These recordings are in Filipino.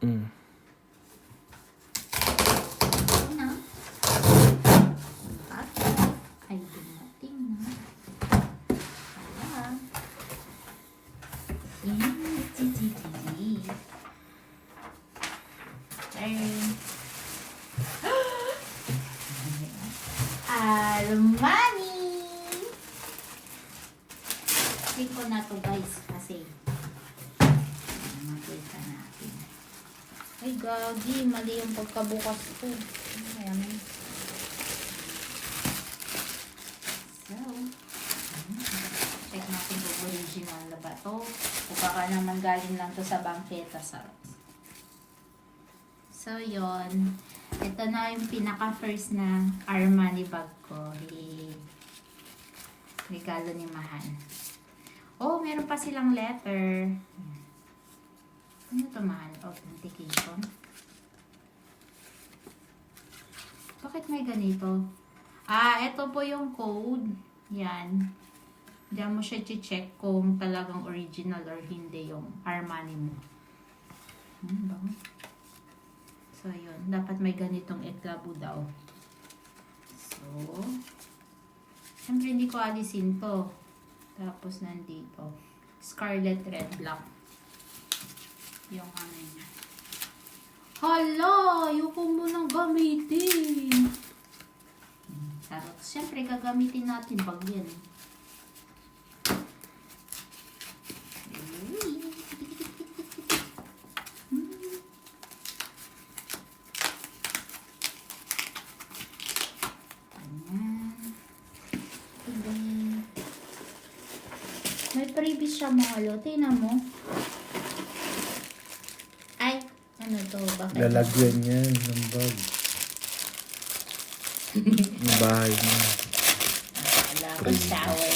Mm. Ay, dumating na. Hala. Armani! Click ko na to guys kasi makita natin. Ay gagi, mali yung pagkabukas ko. Ayan. So, check natin kung original na ba to. O baka naman galing lang to sa bangketa sa So, yon. Ito na yung pinaka-first na Armani bag ko. Regalo ni Mahan. Oh, meron pa silang letter. Ano to, Mahan? Authentication. Bakit may ganito? Ito po yung code. Yan. Diyan mo siya check kung talagang original or hindi yung Armani mo. Bango. So, yun. Dapat may ganitong eklabo daw. So, siyempre hindi ko alisin to. Tapos, nandito. Scarlet Red Black. Yung ano niya. Hala! Ayoko mo nang gamitin. Tarot. Siyempre, gagamitin natin pag yan. May previous siya mga lo. Tingnan mo. Ay, ano to? Bakit? Lalagyan yan ng bag. Yung bahay niya. Wala akong shower.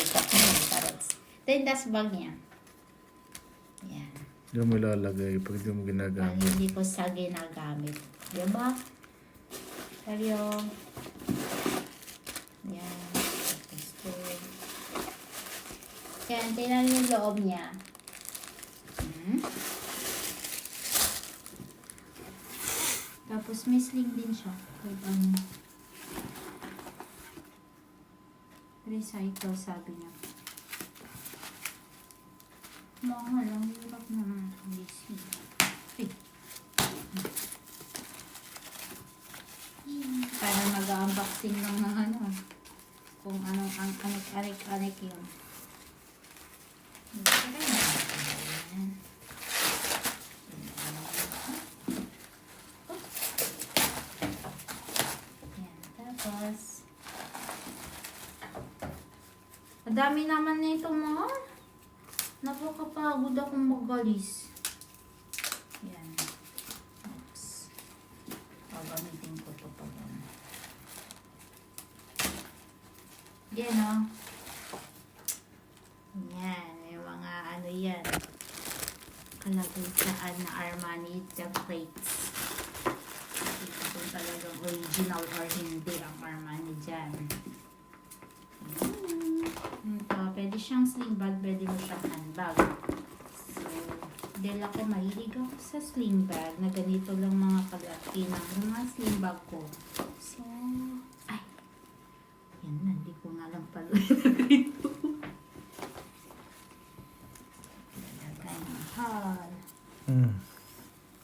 Ito yung dust bag niya. Yan. Diyan mo ilalagay pag di mo Pag ginagamit. hindi ko sa ginagamit. Diba? Seryo. Yan. Yan, tingnan yung loob niya. Tapos may sling din siya. Kahit ano. Recycle, sabi niya. Mahal, ang hirap naman. Busy. Parang nag-unboxing lang ng ano. Kung anong ang anik-anik yun. Tapos madami naman na itong mga napakapagod akong magalis. Yan. Oops. Pagamitin ko ito pa yan. Yan o. Yan. Yung mga ano yan. Kalagay saan na Armani templates. Ito kung talagang original or hindi ang Armani dyan. Ito, pwede siyang sling bag, pwede mo siyang handbag. So, dahil ako mahilig ako sa sling bag na ganito lang mga kalaki ng mga sling bag ko. So, ay, yan na, hindi ko nga lang pala ito. Hal.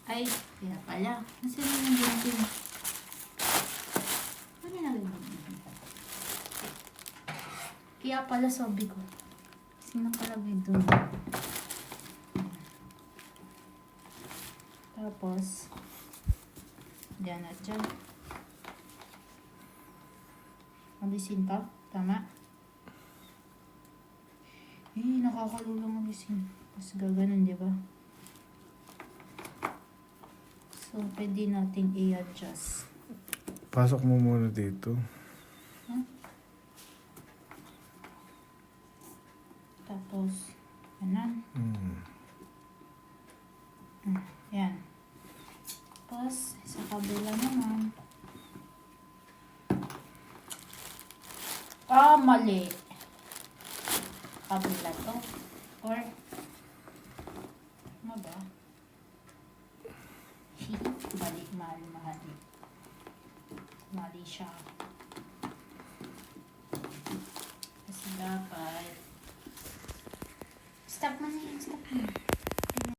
Ay, kaya pala. Nasa na yung ganito? Ano na ganito? Kaya pala sabi ko. Sino pala dito? Tapos, dyan at dyan. Alisin pa? Tama? Nakakalulong alisin. Tapos gaganon, di ba? So, pwede nating i-adjust. Pasok mo muna dito. Tapos, yan. Yan. Tapos, sa kabila naman. Mali. Kabila to. Or, ano ba? mali. Mali siya. Kasi dapat stop mo na yun, stop mo.